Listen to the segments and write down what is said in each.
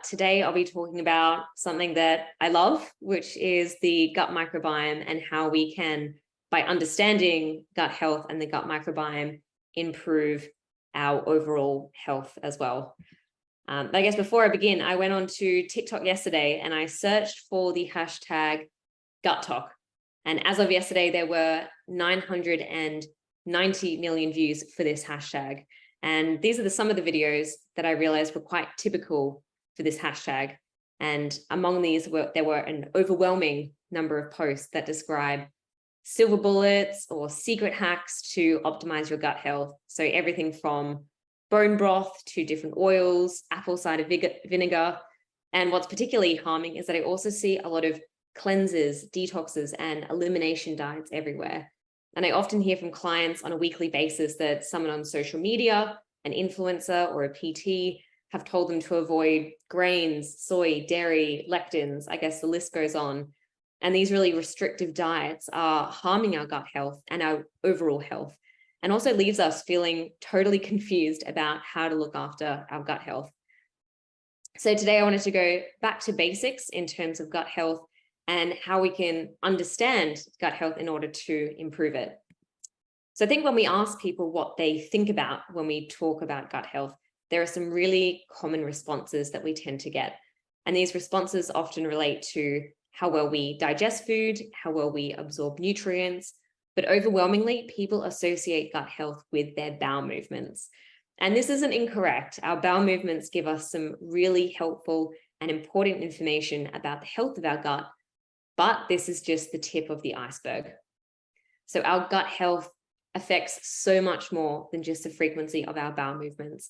today I'll be talking about something that I love, which is the gut microbiome and how we can, by understanding gut health and the gut microbiome, improve our overall health as well. I guess before I begin, I went on to TikTok yesterday and I searched for the hashtag gut talk. And as of yesterday, there were 990 million views for this hashtag. And these are some of the videos that I realized were quite typical for this hashtag. And among these, there were an overwhelming number of posts that describe silver bullets or secret hacks to optimize your gut health. So everything from bone broth to different oils, apple cider vinegar. And what's particularly harming is that I also see a lot of cleanses, detoxes, and elimination diets everywhere. And I often hear from clients on a weekly basis that someone on social media, an influencer or a PT, have told them to avoid grains, soy, dairy, lectins. I guess the list goes on. And these really restrictive diets are harming our gut health and our overall health, and also leaves us feeling totally confused about how to look after our gut health. So today I wanted to go back to basics in terms of gut health and how we can understand gut health in order to improve it. So I think when we ask people what they think about when we talk about gut health, there are some really common responses that we tend to get. And these responses often relate to how well we digest food, how well we absorb nutrients, but overwhelmingly, people associate gut health with their bowel movements. And this isn't incorrect. Our bowel movements give us some really helpful and important information about the health of our gut, but this is just the tip of the iceberg. So our gut health affects so much more than just the frequency of our bowel movements.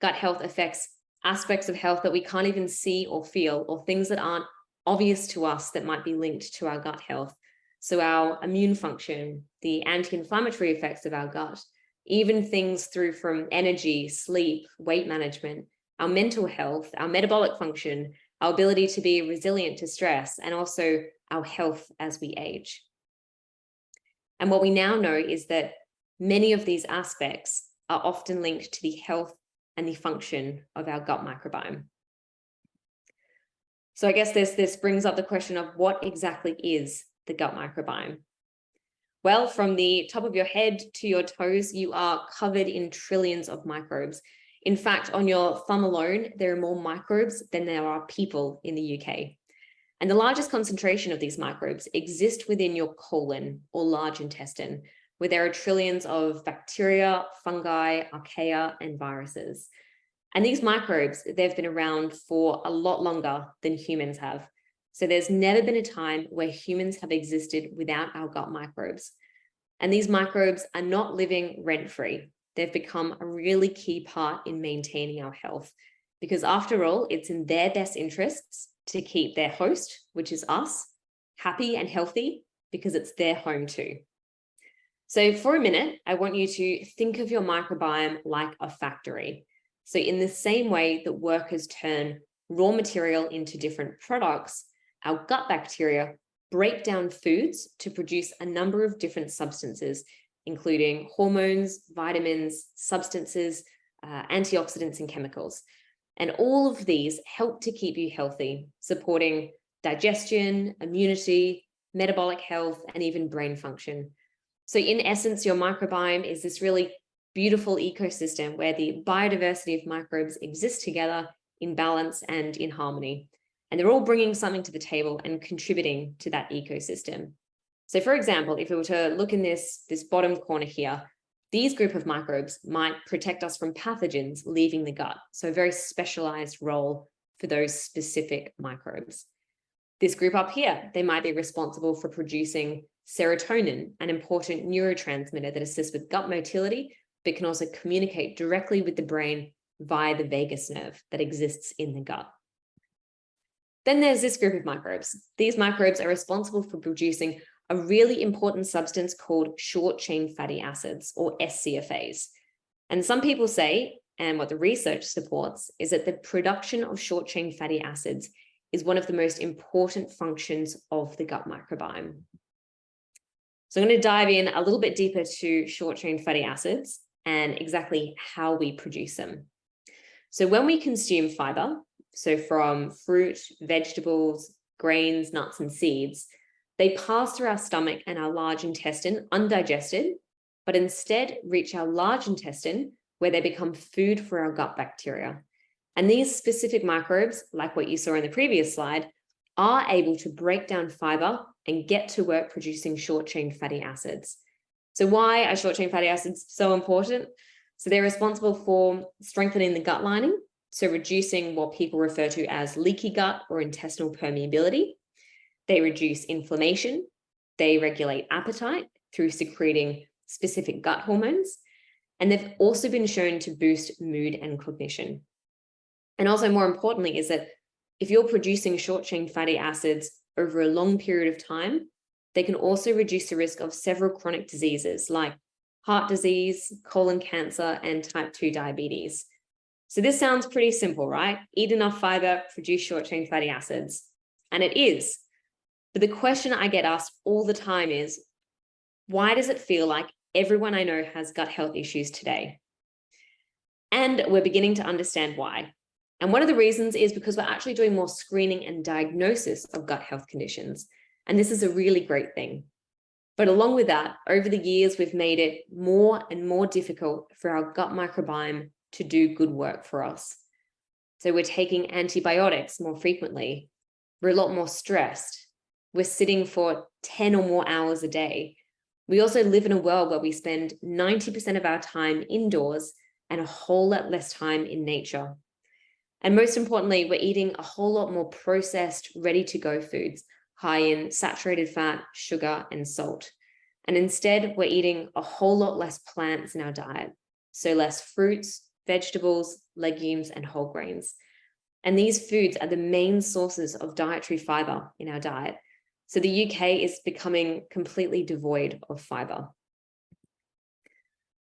Gut health affects aspects of health that we can't even see or feel, or things that aren't obvious to us that might be linked to our gut health. So our immune function, the anti-inflammatory effects of our gut, even things through from energy, sleep, weight management, our mental health, our metabolic function, our ability to be resilient to stress, and also our health as we age. And what we now know is that many of these aspects are often linked to the health and the function of our gut microbiome. So I guess this brings up the question of what exactly is the gut microbiome? Well, from the top of your head to your toes, you are covered in trillions of microbes. In fact, on your thumb alone, there are more microbes than there are people in the UK. And the largest concentration of these microbes exist within your colon or large intestine, where there are trillions of bacteria, fungi, archaea, and viruses. And these microbes, they've been around for a lot longer than humans have. So there's never been a time where humans have existed without our gut microbes. And these microbes are not living rent-free. They've become a really key part in maintaining our health, because after all, it's in their best interests to keep their host, which is us, happy and healthy, because it's their home too. So for a minute, I want you to think of your microbiome like a factory. So in the same way that workers turn raw material into different products, our gut bacteria break down foods to produce a number of different substances, including hormones, vitamins, substances, antioxidants, and chemicals. And all of these help to keep you healthy, supporting digestion, immunity, metabolic health, and even brain function. So in essence, your microbiome is this really beautiful ecosystem where the biodiversity of microbes exist together in balance and in harmony. And they're all bringing something to the table and contributing to that ecosystem. So for example, if we were to look in this bottom corner here, these group of microbes might protect us from pathogens leaving the gut. So a very specialized role for those specific microbes. This group up here, they might be responsible for producing serotonin, an important neurotransmitter that assists with gut motility, but can also communicate directly with the brain via the vagus nerve that exists in the gut. Then there's this group of microbes. These microbes are responsible for producing a really important substance called short-chain fatty acids, or SCFAs. And some people say, and what the research supports, is that the production of short-chain fatty acids is one of the most important functions of the gut microbiome. So I'm going to dive in a little bit deeper to short-chain fatty acids and exactly how we produce them. So when we consume fiber, so from fruit, vegetables, grains, nuts, and seeds, they pass through our stomach and our large intestine undigested, but instead reach our large intestine where they become food for our gut bacteria. And these specific microbes, like what you saw in the previous slide, are able to break down fiber and get to work producing short-chain fatty acids. So why are short-chain fatty acids so important? So they're responsible for strengthening the gut lining, so reducing what people refer to as leaky gut or intestinal permeability. They reduce inflammation. They regulate appetite through secreting specific gut hormones. And they've also been shown to boost mood and cognition. And also, more importantly, is that if you're producing short-chain fatty acids over a long period of time, they can also reduce the risk of several chronic diseases like heart disease, colon cancer, and type 2 diabetes. So this sounds pretty simple, right? Eat enough fiber, produce short-chain fatty acids. And it is. But the question I get asked all the time is, why does it feel like everyone I know has gut health issues today? And we're beginning to understand why. And one of the reasons is because we're actually doing more screening and diagnosis of gut health conditions. And this is a really great thing. But along with that, over the years, we've made it more and more difficult for our gut microbiome to do good work for us. So we're taking antibiotics more frequently. We're a lot more stressed. We're sitting for 10 or more hours a day. We also live in a world where we spend 90% of our time indoors and a whole lot less time in nature. And most importantly, we're eating a whole lot more processed, ready-to-go foods, high in saturated fat, sugar, and salt. And instead, we're eating a whole lot less plants in our diet. So less fruits, vegetables, legumes, and whole grains. And these foods are the main sources of dietary fiber in our diet. So the UK is becoming completely devoid of fiber.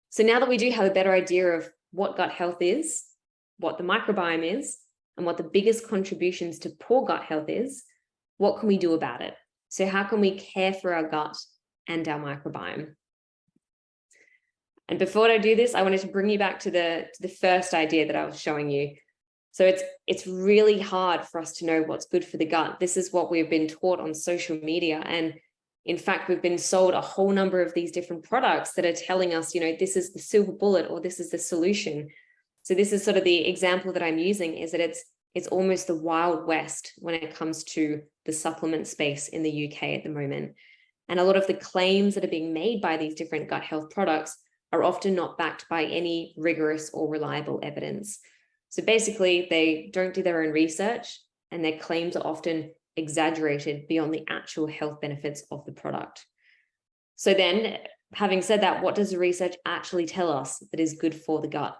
So now that we do have a better idea of what gut health is, what the microbiome is, and what the biggest contributions to poor gut health is, what can we do about it? So how can we care for our gut and our microbiome? And before I do this, I wanted to bring you back to the first idea that I was showing you. So it's really hard for us to know what's good for the gut. This is what we've been taught on social media. And in fact, we've been sold a whole number of these different products that are telling us, this is the silver bullet or this is the solution. So this is sort of the example that I'm using, is that it's almost the Wild West when it comes to the supplement space in the UK at the moment. And a lot of the claims that are being made by these different gut health products are often not backed by any rigorous or reliable evidence. So basically, they don't do their own research, and their claims are often exaggerated beyond the actual health benefits of the product. So then, having said that, what does the research actually tell us that is good for the gut?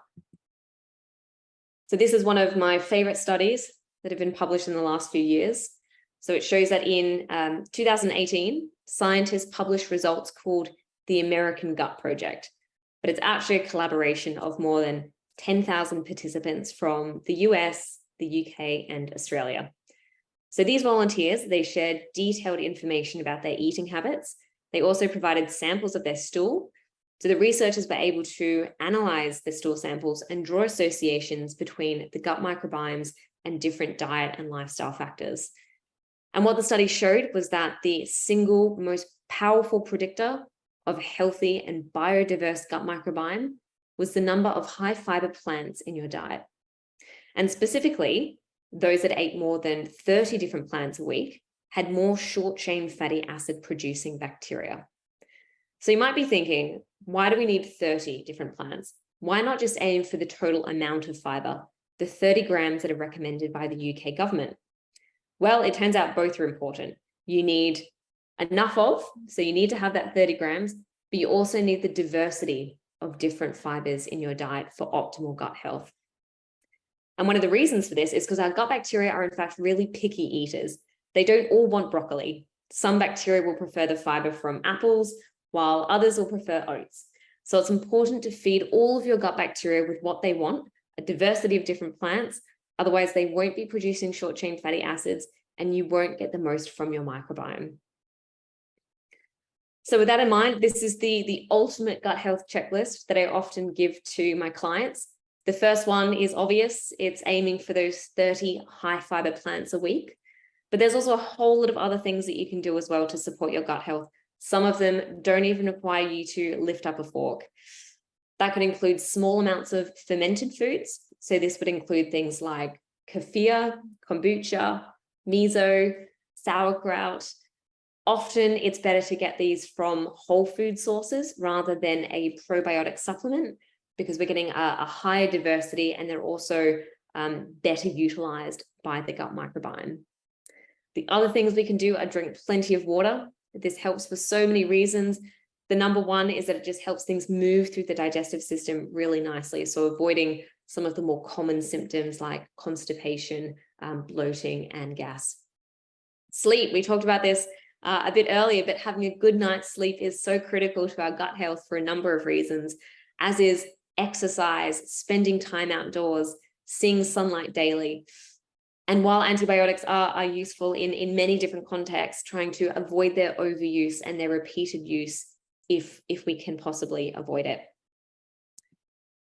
So this is one of my favorite studies that have been published in the last few years. So it shows that in 2018, scientists published results called the American Gut Project, but it's actually a collaboration of more than 10,000 participants from the US, the UK, and Australia. So these volunteers, they shared detailed information about their eating habits. They also provided samples of their stool. So the researchers were able to analyze the stool samples and draw associations between the gut microbiomes and different diet and lifestyle factors. And what the study showed was that the single most powerful predictor of healthy and biodiverse gut microbiome was the number of high fiber plants in your diet. And specifically, those that ate more than 30 different plants a week had more short-chain fatty acid producing bacteria. So you might be thinking, why do we need 30 different plants? Why not just aim for the total amount of fiber, the 30 grams that are recommended by the UK government? Well, it turns out both are important. You need enough of, so you need to have that 30 grams, but you also need the diversity of different fibers in your diet for optimal gut health. And one of the reasons for this is because our gut bacteria are in fact really picky eaters. They don't all want broccoli. Some bacteria will prefer the fiber from apples, while others will prefer oats. So it's important to feed all of your gut bacteria with what they want, a diversity of different plants. Otherwise, they won't be producing short-chain fatty acids and you won't get the most from your microbiome. So with that in mind, this is the ultimate gut health checklist that I often give to my clients. The first one is obvious. It's aiming for those 30 high fiber plants a week. But there's also a whole lot of other things that you can do as well to support your gut health. Some of them don't even require you to lift up a fork. That could include small amounts of fermented foods. So this would include things like kefir, kombucha, miso, sauerkraut. Often it's better to get these from whole food sources rather than a probiotic supplement, because we're getting a higher diversity and they're also better utilized by the gut microbiome. The other things we can do are drink plenty of water. This helps for so many reasons. The number one is that it just helps things move through the digestive system really nicely. So avoiding some of the more common symptoms like constipation, bloating, and gas. Sleep, we talked about this a bit earlier, but having a good night's sleep is so critical to our gut health for a number of reasons, as is exercise, spending time outdoors, seeing sunlight daily. And while antibiotics are useful in many different contexts, trying to avoid their overuse and their repeated use if we can possibly avoid it.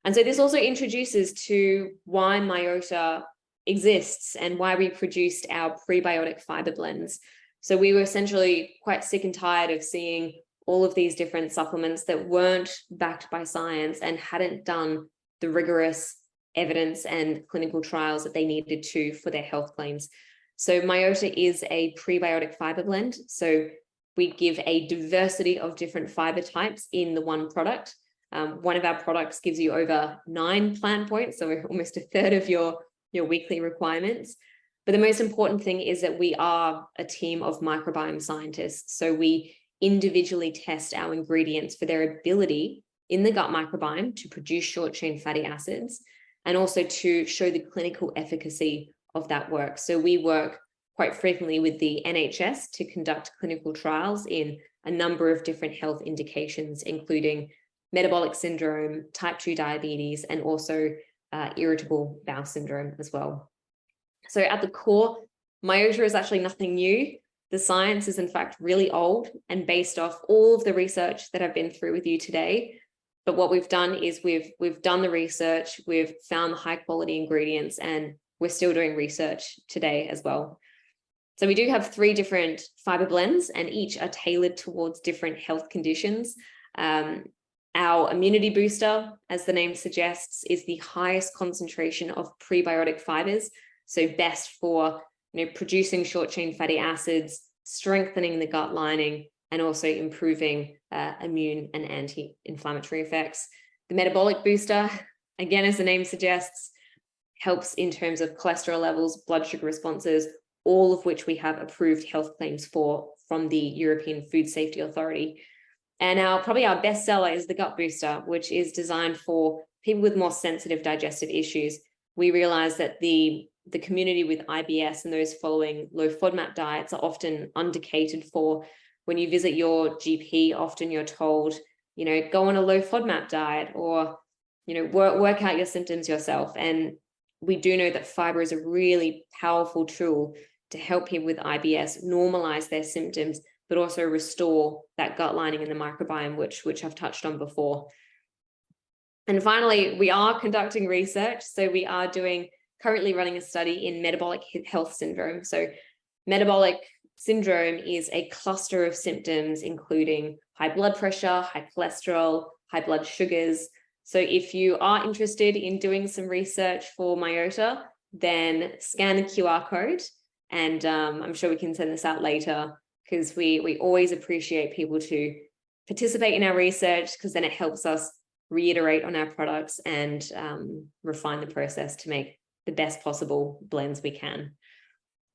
And so this also introduces to why Myota exists and why we produced our prebiotic fiber blends. So we were essentially quite sick and tired of seeing all of these different supplements that weren't backed by science and hadn't done the rigorous evidence and clinical trials that they needed to for their health claims. So Myota is a prebiotic fiber blend. So we give a diversity of different fiber types in the one product. One of our products gives you over 9 plant points, so almost a third of your weekly requirements. But the most important thing is that we are a team of microbiome scientists. So we individually test our ingredients for their ability in the gut microbiome to produce short-chain fatty acids, and also to show the clinical efficacy of that work. So we work quite frequently with the NHS to conduct clinical trials in a number of different health indications, including metabolic syndrome, type 2 diabetes, and also irritable bowel syndrome as well. So at the core, Myota is actually nothing new. The science is in fact really old and based off all of the research that I've been through with you today. But what we've done is we've done the research, we've found the high quality ingredients, and we're still doing research today as well. So we do have 3 different fiber blends, and each are tailored towards different health conditions. Our immunity booster, as the name suggests, is the highest concentration of prebiotic fibers. So best for producing short-chain fatty acids, strengthening the gut lining, and also improving immune and anti-inflammatory effects. The metabolic booster, again, as the name suggests, helps in terms of cholesterol levels, blood sugar responses, all of which we have approved health claims for from the European Food Safety Authority. And probably our best seller is the gut booster, which is designed for people with more sensitive digestive issues. We realize that the community with IBS and those following low FODMAP diets are often undercatered for. When you visit your GP, often you're told, go on a low FODMAP diet, or, work out your symptoms yourself. And we do know that fiber is a really powerful tool to help people with IBS normalize their symptoms, but also restore that gut lining in the microbiome, which I've touched on before. And finally, we are conducting research. So we are currently running a study in metabolic health syndrome. So metabolic syndrome is a cluster of symptoms, including high blood pressure, high cholesterol, high blood sugars. So if you are interested in doing some research for Myota, then scan the QR code, and I'm sure we can send this out later, because we always appreciate people to participate in our research, because then it helps us reiterate on our products and refine the process to make the best possible blends we can.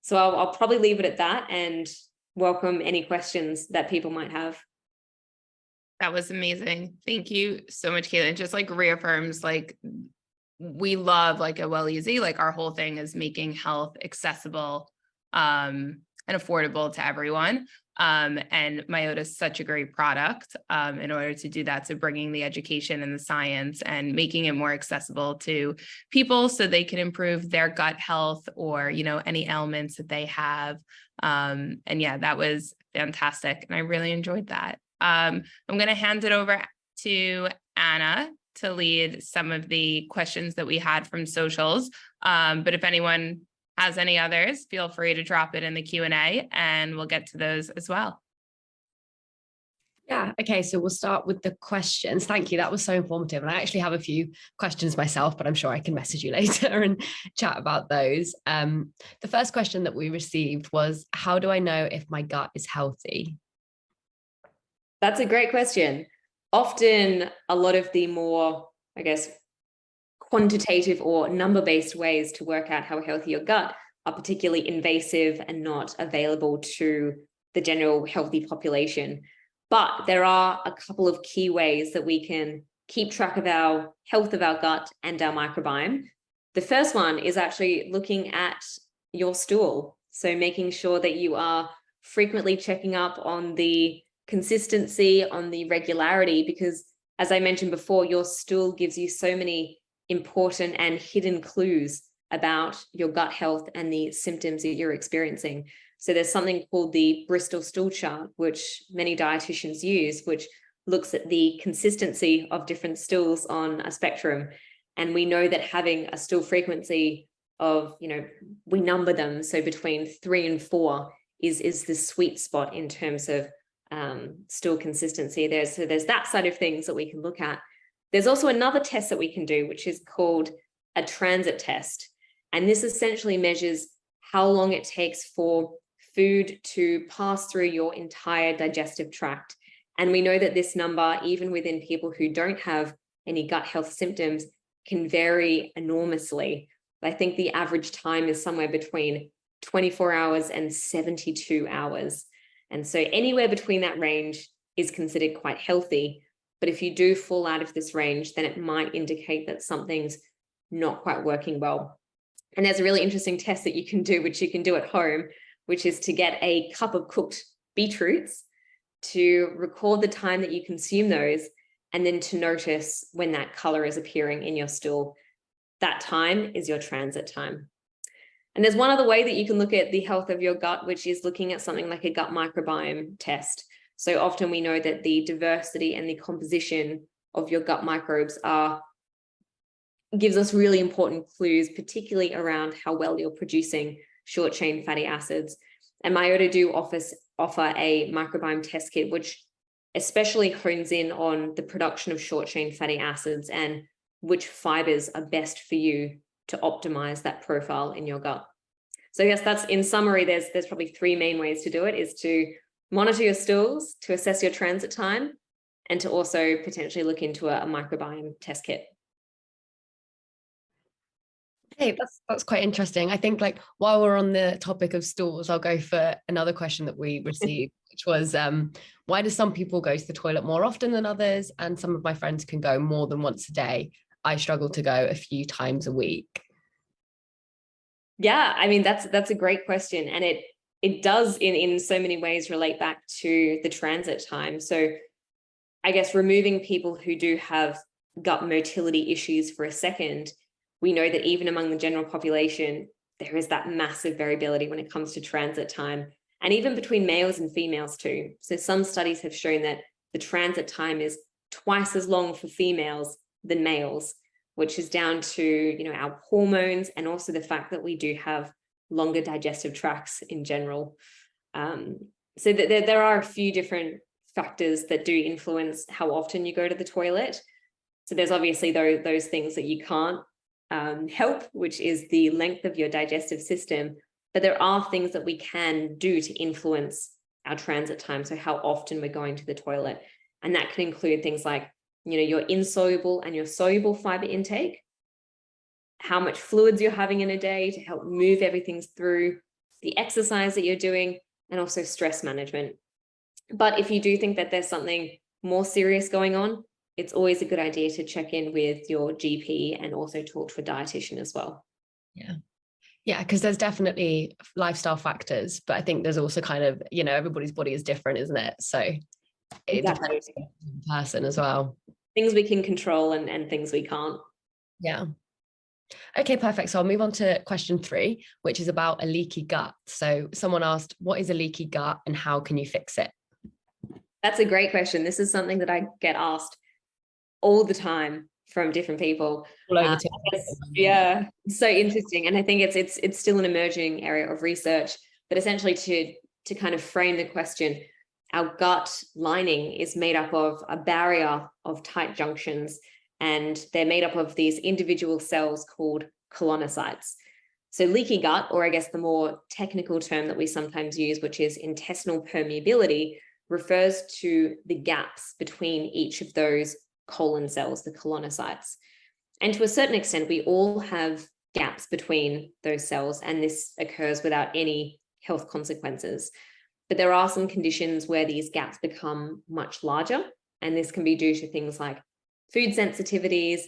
So I'll probably leave it at that and welcome any questions that people might have. That was amazing. Thank you so much, Caitlin. It just reaffirms we love a WellEasy. Our whole thing is making health accessible and affordable to everyone. And Myota is such a great product in order to do that. So bringing the education and the science and making it more accessible to people so they can improve their gut health or, any ailments that they have. And yeah, that was fantastic. And I really enjoyed that. I'm going to hand it over to Anna to lead some of the questions that we had from socials. But if anyone has any others, feel free to drop it in the Q&A and we'll get to those as well. Yeah, okay, so we'll start with the questions. Thank you, that was so informative. And I actually have a few questions myself, but I'm sure I can message you later and chat about those. The first question that we received was, how do I know if my gut is healthy? That's a great question. Often a lot of the more, I guess, quantitative or number-based ways to work out how healthy your gut are particularly invasive and not available to the general healthy population. But there are a couple of key ways that we can keep track of our health of our gut and our microbiome. The first one is actually looking at your stool. So making sure that you are frequently checking up on the consistency, on the regularity, because as I mentioned before, your stool gives you so many important and hidden clues about your gut health and the symptoms that you're experiencing. So there's something called the Bristol stool chart, which many dietitians use, which looks at the consistency of different stools on a spectrum. And we know that having a stool frequency of, we number them, so between 3 and 4 is the sweet spot in terms of stool consistency. There's that side of things that we can look at. There's also another test that we can do, which is called a transit test. And this essentially measures how long it takes for food to pass through your entire digestive tract. And we know that this number, even within people who don't have any gut health symptoms, can vary enormously. I think the average time is somewhere between 24 hours and 72 hours. And so anywhere between that range is considered quite healthy. But if you do fall out of this range, then it might indicate that something's not quite working well. And there's a really interesting test that you can do, which you can do at home, which is to get a cup of cooked beetroots, to record the time that you consume those, and then to notice when that color is appearing in your stool. That time is your transit time. And there's one other way that you can look at the health of your gut, which is looking at something like a gut microbiome test. So often we know that the diversity and the composition of your gut microbes gives us really important clues, particularly around how well you're producing short chain fatty acids. And Myota do offer a microbiome test kit, which especially hones in on the production of short chain fatty acids and which fibers are best for you to optimize that profile in your gut. So yes, that's in summary, there's probably 3 main ways to do it, is to monitor your stools, to assess your transit time, and to also potentially look into a microbiome test kit. Hey, that's quite interesting. I think, like, while we're on the topic of stools, I'll go for another question that we received, which was, why do some people go to the toilet more often than others? And some of my friends can go more than once a day. I struggle to go a few times a week. Yeah, I mean, that's a great question. And it does in so many ways relate back to the transit time. So I guess removing people who do have gut motility issues for a second, we know that even among the general population, there is that massive variability when it comes to transit time, and even between males and females too. So some studies have shown that the transit time is twice as long for females than males, which is down to, our hormones, and also the fact that we do have longer digestive tracts in general. So there are a few different factors that do influence how often you go to the toilet. So there's obviously those things that you can't help, which is the length of your digestive system. But there are things that we can do to influence our transit time, so how often we're going to the toilet. And that can include things like, your insoluble and your soluble fiber intake, how much fluids you're having in a day to help move everything through, the exercise that you're doing, and also stress management. But if you do think that there's something more serious going on, it's always a good idea to check in with your GP and also talk to a dietitian as well. Yeah, because there's definitely lifestyle factors, but I think there's also kind of, everybody's body is different, isn't it? So it depends on the person as well. Things we can control and things we can't. Yeah. Okay, perfect. So I'll move on to question 3, which is about a leaky gut. So someone asked, what is a leaky gut and how can you fix it? That's a great question. This is something that I get asked all the time from different people. All over yeah, so interesting. And I think it's still an emerging area of research, but essentially to kind of frame the question, our gut lining is made up of a barrier of tight junctions, and they're made up of these individual cells called colonocytes. So leaky gut, or I guess the more technical term that we sometimes use, which is intestinal permeability, refers to the gaps between each of those colon cells, the colonocytes. And to a certain extent, we all have gaps between those cells, and this occurs without any health consequences. But there are some conditions where these gaps become much larger, and this can be due to things like food sensitivities,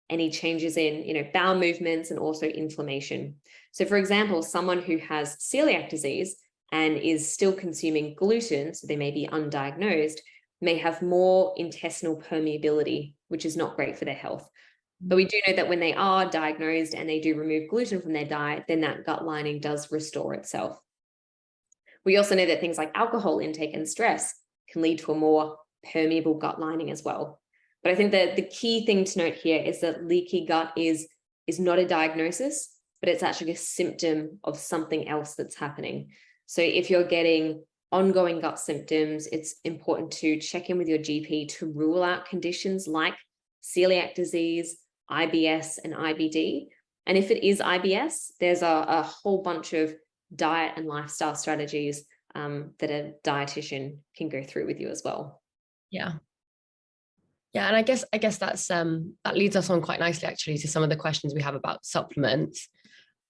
any changes in bowel movements, and also inflammation. So for example, someone who has celiac disease and is still consuming gluten, so they may be undiagnosed, may have more intestinal permeability, which is not great for their health. But we do know that when they are diagnosed and they do remove gluten from their diet, then that gut lining does restore itself. We also know that things like alcohol intake and stress can lead to a more permeable gut lining as well. But I think that the key thing to note here is that leaky gut is not a diagnosis, but it's actually a symptom of something else that's happening. So if you're getting ongoing gut symptoms, it's important to check in with your GP to rule out conditions like celiac disease, IBS, and IBD. And if it is IBS, there's a whole bunch of diet and lifestyle strategies that a dietitian can go through with you as well. Yeah. Yeah, and I guess that's that leads us on quite nicely actually to some of the questions we have about supplements.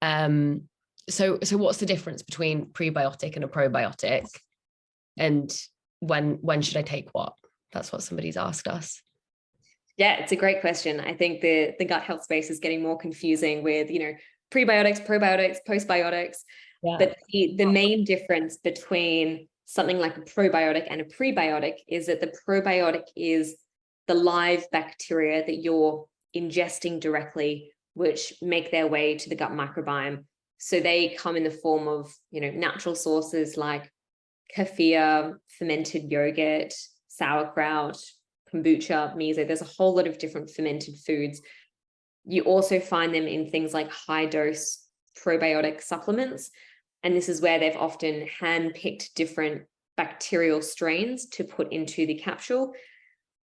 So what's the difference between prebiotic and a probiotic, and when should I take what? That's what somebody's asked us. Yeah, it's a great question. I think the gut health space is getting more confusing with prebiotics, probiotics, postbiotics. Yeah. But the main difference between something like a probiotic and a prebiotic is that the probiotic is the live bacteria that you're ingesting directly, which make their way to the gut microbiome. So they come in the form of, natural sources like kefir, fermented yogurt, sauerkraut, kombucha, miso. There's a whole lot of different fermented foods. You also find them in things like high-dose probiotic supplements. And this is where they've often hand-picked different bacterial strains to put into the capsule.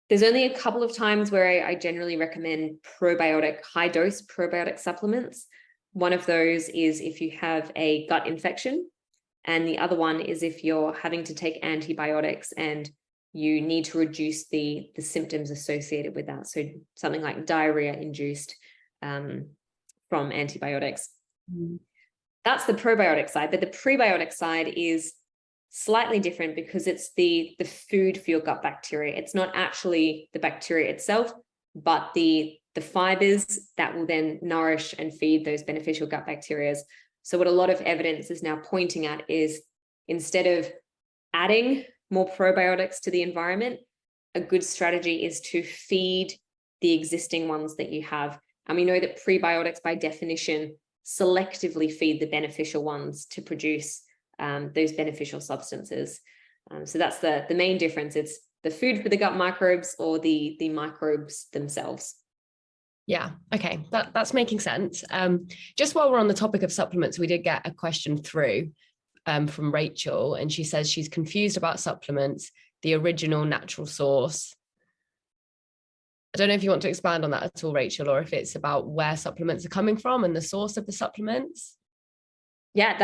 There's only a couple of times where I generally recommend high-dose probiotic supplements. One of those is if you have a gut infection, and the other one is if you're having to take antibiotics and you need to reduce the symptoms associated with that. So something like diarrhea induced from antibiotics. Mm. That's the probiotic side, but the prebiotic side is slightly different because it's the food for your gut bacteria. It's not actually the bacteria itself, but the fibers that will then nourish and feed those beneficial gut bacteria. So what a lot of evidence is now pointing at is, instead of adding more probiotics to the environment, a good strategy is to feed the existing ones that you have. And we know that prebiotics by definition selectively feed the beneficial ones to produce those beneficial substances. So that's the main difference. It's the food for the gut microbes or the microbes themselves. Yeah, okay, that's making sense. Just while we're on the topic of supplements, we did get a question through from Rachel, and she says she's confused about supplements, the original natural source. I don't know if you want to expand on that at all, Rachel, or if it's about where supplements are coming from and the source of the supplements. Yeah,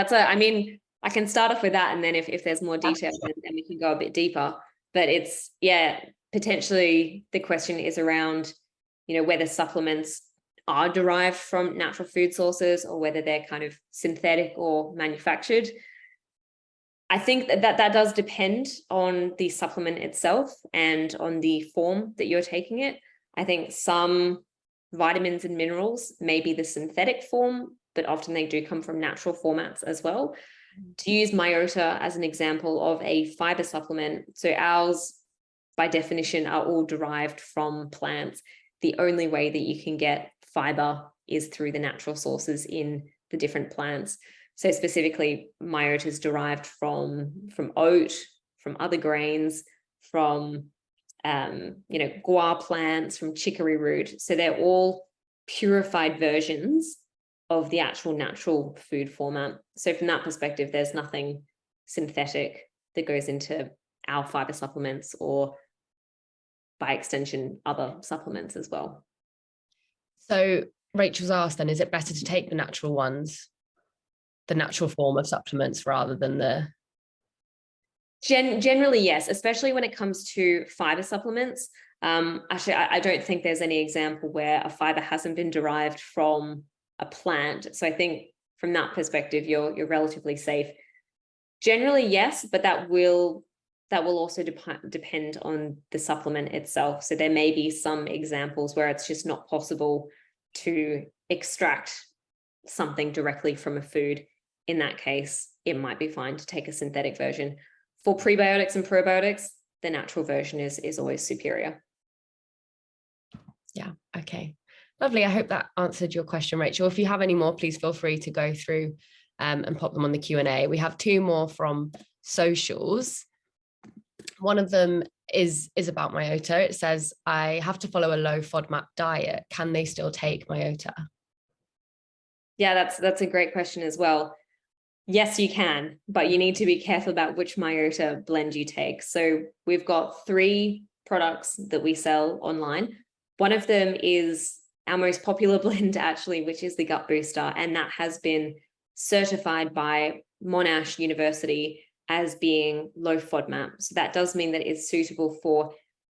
I can start off with that, and then if there's more detail, then we can go a bit deeper. But it's, potentially the question is around, whether supplements are derived from natural food sources or whether they're kind of synthetic or manufactured. I think that does depend on the supplement itself and on the form that you're taking it. I think some vitamins and minerals may be the synthetic form, but often they do come from natural formats as well. To use Myota as an example of a fiber supplement, so ours by definition are all derived from plants. The only way that you can get fiber is through the natural sources in the different plants. So specifically, Myota is derived from oat, from other grains, from guar plants from chicory root. So they're all purified versions of the actual natural food format. So from that perspective, there's nothing synthetic that goes into our fiber supplements, or by extension, other supplements as well. So Rachel's asked then, is it better to take the natural ones, the natural form of supplements, rather than the... Generally, yes, especially when it comes to fiber supplements. Actually, I don't think there's any example where a fiber hasn't been derived from a plant. So I think from that perspective, you're relatively safe. Generally, yes, but that will also depend on the supplement itself. So there may be some examples where it's just not possible to extract something directly from a food. In that case, it might be fine to take a synthetic version. For prebiotics and probiotics, the natural version is always superior. Yeah, okay. Lovely. I hope that answered your question, Rachel. If you have any more, please feel free to go through and pop them on the Q&A. We have 2 more from socials. One of them is about Myota. It says, I have to follow a low FODMAP diet. Can they still take Myota? Yeah, that's a great question as well. Yes, you can, but you need to be careful about which Myota blend you take. So we've got 3 products that we sell online. One of them is our most popular blend, actually, which is the Gut Booster, and that has been certified by Monash University as being low FODMAP. So that does mean that it's suitable for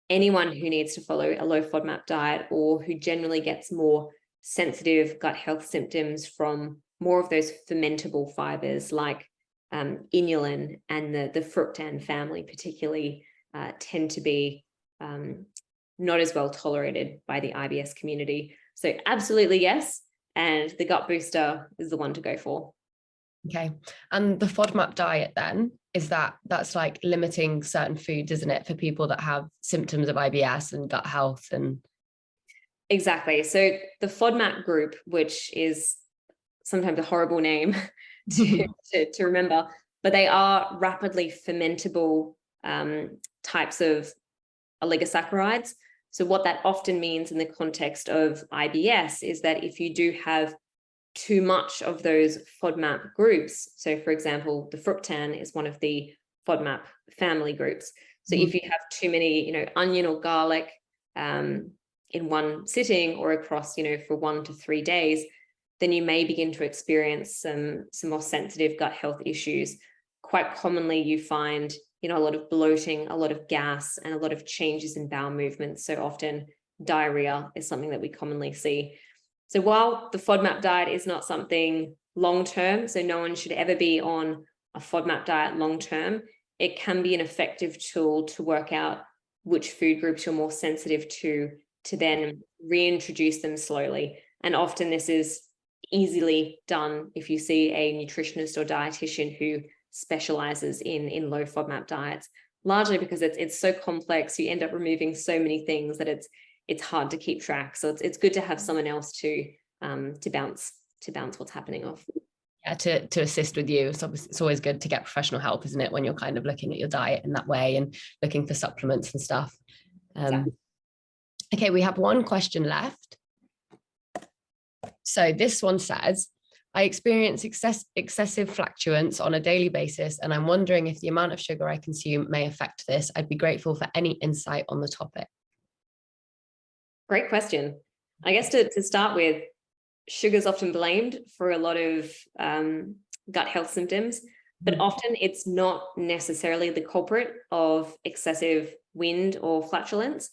anyone who needs to follow a low FODMAP diet, or who generally gets more sensitive gut health symptoms from more of those fermentable fibers like inulin and the fructan family particularly tend to be not as well tolerated by the IBS community. So absolutely yes, and the Gut Booster is the one to go for. Okay, and the FODMAP diet then, that's like limiting certain foods, isn't it, for people that have symptoms of IBS and gut health? And exactly. So the FODMAP group, which is sometimes a horrible name to remember, but they are rapidly fermentable types of oligosaccharides. So what that often means in the context of IBS is that if you do have too much of those FODMAP groups, so for example, the fructan is one of the FODMAP family groups. So if you have too many, onion or garlic in one sitting, or across, for 1 to 3 days, then you may begin to experience some more sensitive gut health issues. Quite commonly, you find, a lot of bloating, a lot of gas, and a lot of changes in bowel movements. So often diarrhea is something that we commonly see. So while the FODMAP diet is not something long-term, so no one should ever be on a FODMAP diet long-term, it can be an effective tool to work out which food groups you're more sensitive to then reintroduce them slowly. And often this is easily done if you see a nutritionist or dietitian who specializes in low FODMAP diets, largely because it's so complex. You end up removing so many things that it's hard to keep track. So it's good to have someone else to bounce what's happening off. Yeah, to assist with you. So it's always good to get professional help, isn't it, when you're kind of looking at your diet in that way and looking for supplements and stuff. Exactly. Okay, we have one question left. So this one says, I experience excessive flatulence on a daily basis, and I'm wondering if the amount of sugar I consume may affect this. I'd be grateful for any insight on the topic. Great question. I guess to start with, sugar is often blamed for a lot of gut health symptoms, but often it's not necessarily the culprit of excessive wind or flatulence.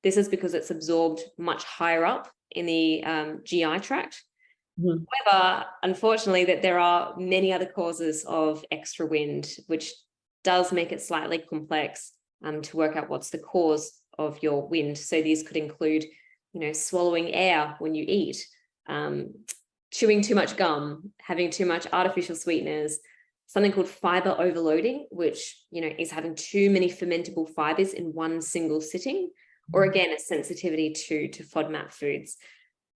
This is because it's absorbed much higher up in the GI tract. However, unfortunately, that there are many other causes of extra wind, which does make it slightly complex to work out what's the cause of your wind. So these could include, swallowing air when you eat, chewing too much gum, having too much artificial sweeteners, something called fiber overloading, which, is having too many fermentable fibers in one single sitting, or again, a sensitivity to FODMAP foods.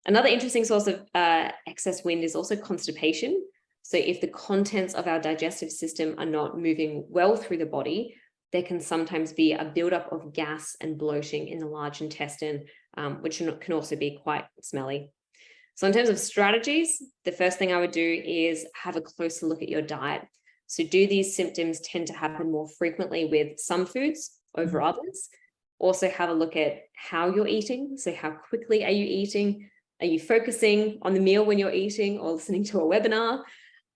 Another interesting source of excess wind is also constipation. So if the contents of our digestive system are not moving well through the body, there can sometimes be a buildup of gas and bloating in the large intestine, which can also be quite smelly. So in terms of strategies, the first thing I would do is have a closer look at your diet. So do these symptoms tend to happen more frequently with some foods over others? Also have a look at how you're eating. So how quickly are you eating? Are you focusing on the meal when you're eating or listening to a webinar?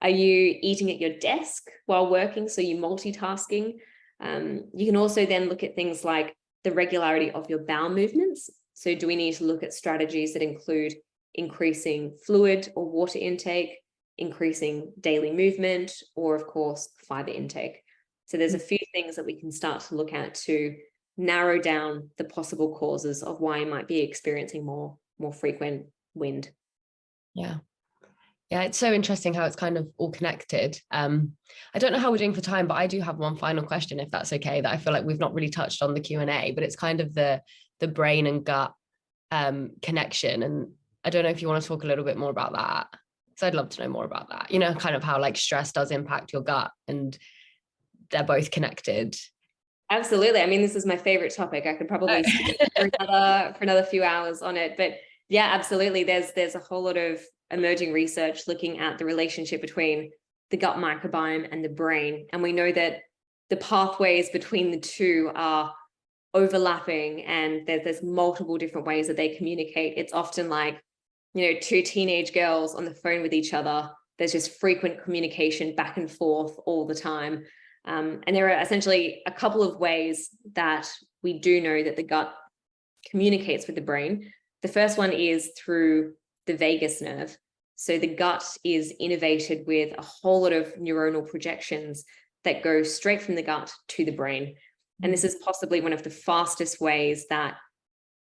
Are you eating at your desk while working? So you're multitasking. You can also then look at things like the regularity of your bowel movements. So do we need to look at strategies that include increasing fluid or water intake, increasing daily movement, or of course, fiber intake? So there's a few things that we can start to look at to narrow down the possible causes of why you might be experiencing more frequent wind. Yeah, it's so interesting how it's kind of all connected. I don't know how we're doing for time, but I do have one final question, if that's okay, that I feel like we've not really touched on the Q&A, but it's kind of the brain and gut connection. And I don't know if you want to talk a little bit more about that. So I'd love to know more about that, you know, kind of how like stress does impact your gut and they're both connected. Absolutely. I mean, this is my favorite topic. I could probably speak for another few hours on it, but yeah, absolutely. There's a whole lot of emerging research looking at the relationship between the gut microbiome and the brain. And we know that the pathways between the two are overlapping, and there's multiple different ways that they communicate. It's often like, you know, two teenage girls on the phone with each other. There's just frequent communication back and forth all the time. And there are essentially a couple of ways that we do know that the gut communicates with the brain. The first one is through the vagus nerve. So the gut is innervated with a whole lot of neuronal projections that go straight from the gut to the brain. And this is possibly one of the fastest ways that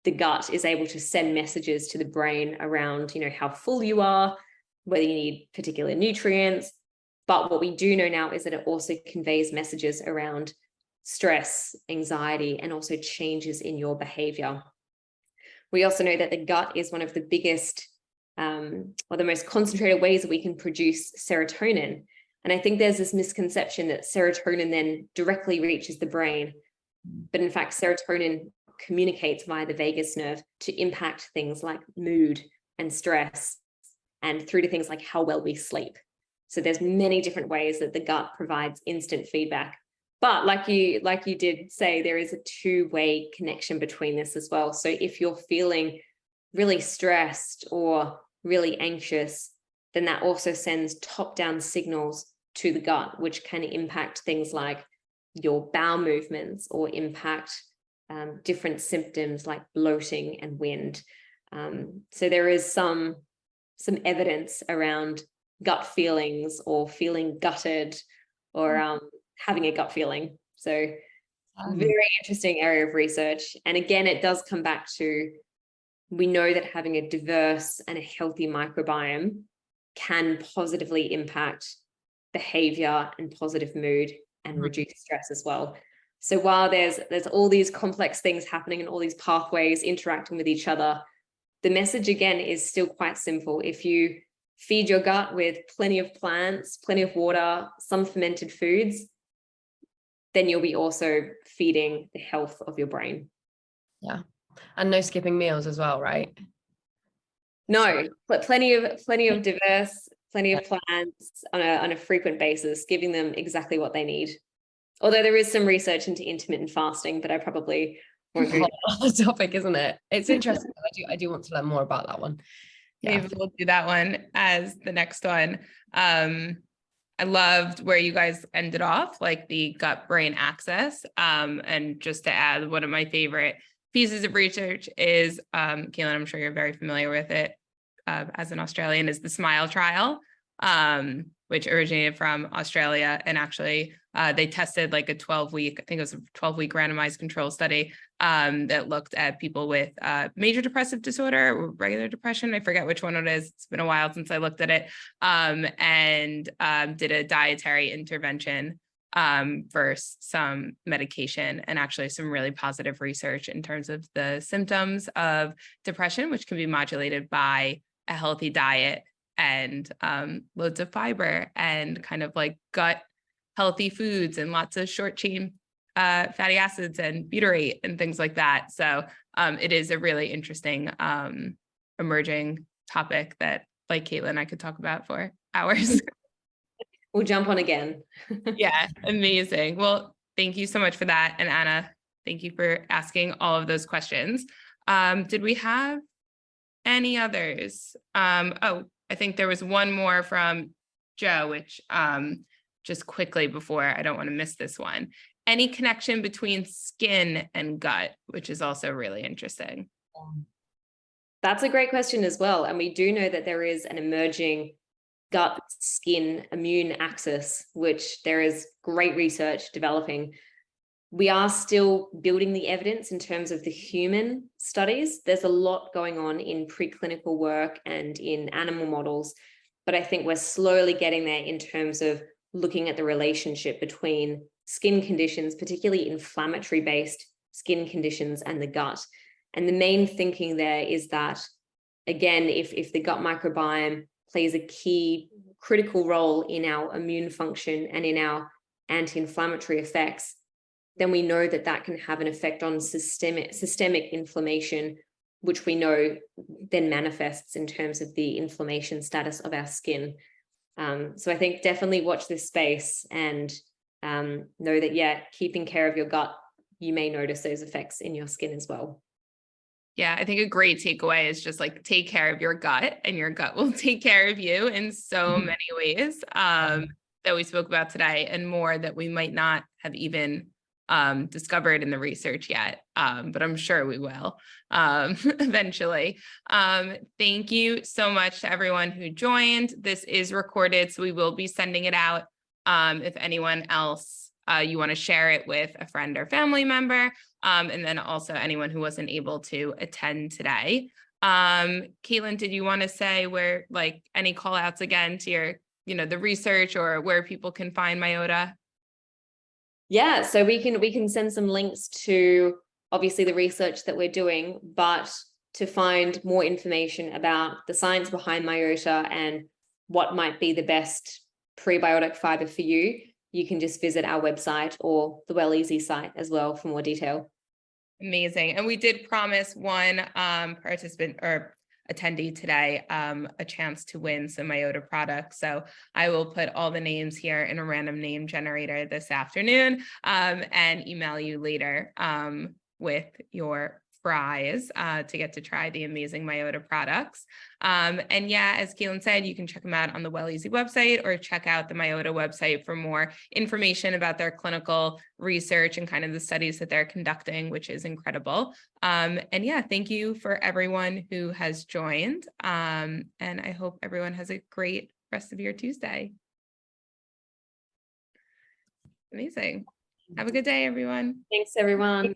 the gut is able to send messages to the brain around, you know, how full you are, whether you need particular nutrients. But what we do know now is that it also conveys messages around stress, anxiety, and also changes in your behavior. We also know that the gut is one of the biggest or the most concentrated ways that we can produce serotonin. And I think there's this misconception that serotonin then directly reaches the brain. But in fact, serotonin communicates via the vagus nerve to impact things like mood and stress, and through to things like how well we sleep. So there's many different ways that the gut provides instant feedback. But like you did say, there is a two-way connection between this as well. So if you're feeling really stressed or really anxious, then that also sends top-down signals to the gut, which can impact things like your bowel movements or impact different symptoms like bloating and wind. So there is some evidence around gut feelings or feeling gutted or having a gut feeling. So very interesting area of research. And again, it does come back to, we know that having a diverse and a healthy microbiome can positively impact behavior and positive mood and reduce stress as well. So while there's all these complex things happening and all these pathways interacting with each other, the message again is still quite simple. If you feed your gut with plenty of plants, plenty of water, some fermented foods, then you'll be also feeding the health of your brain. Yeah. And no skipping meals as well, right? No, but plenty of diverse, plenty of plants on a frequent basis, giving them exactly what they need. Although there is some research into intermittent fasting, but I probably won't go. Hot topic, isn't it? It's interesting. I do want to learn more about that one. Yeah. Maybe we'll do that one as the next one. I loved where you guys ended off, like the gut-brain axis. And just to add, one of my favorite pieces of research is, Kaylin, I'm sure you're very familiar with it as an Australian, is the SMILE trial, which originated from Australia. And actually, they tested like a 12-week, I think it was a 12-week randomized control study that looked at people with major depressive disorder or regular depression. I forget which one it is. It's been a while since I looked at it, and did a dietary intervention versus some medication, and actually some really positive research in terms of the symptoms of depression, which can be modulated by a healthy diet and loads of fiber and kind of like gut healthy foods and lots of short chain fatty acids and butyrate and things like that. So it is a really interesting emerging topic that, like Caitlin, I could talk about for hours. We'll jump on again. Yeah, amazing. Well, thank you so much for that. And Anna, thank you for asking all of those questions. Did we have any others? Oh, I think there was one more from Joe, which just quickly before, I don't want to miss this one. Any connection between skin and gut, which is also really interesting. That's a great question as well. And we do know that there is an emerging gut skin immune axis, which there is great research developing. We are still building the evidence in terms of the human studies. There's a lot going on in preclinical work and in animal models, but I think we're slowly getting there in terms of looking at the relationship between skin conditions, particularly inflammatory-based skin conditions, and the gut. And the main thinking there is that, again, if the gut microbiome plays a key critical role in our immune function and in our anti-inflammatory effects, then we know that that can have an effect on systemic inflammation, which we know then manifests in terms of the inflammation status of our skin. So I think definitely watch this space and know that, yeah, keeping care of your gut, you may notice those effects in your skin as well. Yeah, I think a great takeaway is just like take care of your gut, and your gut will take care of you in so many ways that we spoke about today, and more that we might not have even discovered in the research yet, but I'm sure we will eventually. Thank you so much to everyone who joined. This is recorded, so we will be sending it out. If anyone else you want to share it with a friend or family member, and then also anyone who wasn't able to attend today. Caitlin, did you want to say where, like, any call outs again to your, the research, or where people can find Myota? Yeah, so we can send some links to obviously the research that we're doing, but to find more information about the science behind Myota and what might be the best prebiotic fiber for you, you can just visit our website or the WellEasy site as well for more detail. Amazing. And we did promise one participant or attendee today a chance to win some Myota products. So I will put all the names here in a random name generator this afternoon and email you later with your prize to get to try the amazing Myota products. And yeah, as Caitlin said, you can check them out on the WellEasy website, or check out the Myota website for more information about their clinical research and kind of the studies that they're conducting, which is incredible. And yeah, thank you for everyone who has joined. And I hope everyone has a great rest of your Tuesday. Amazing. Have a good day, everyone. Thanks, everyone.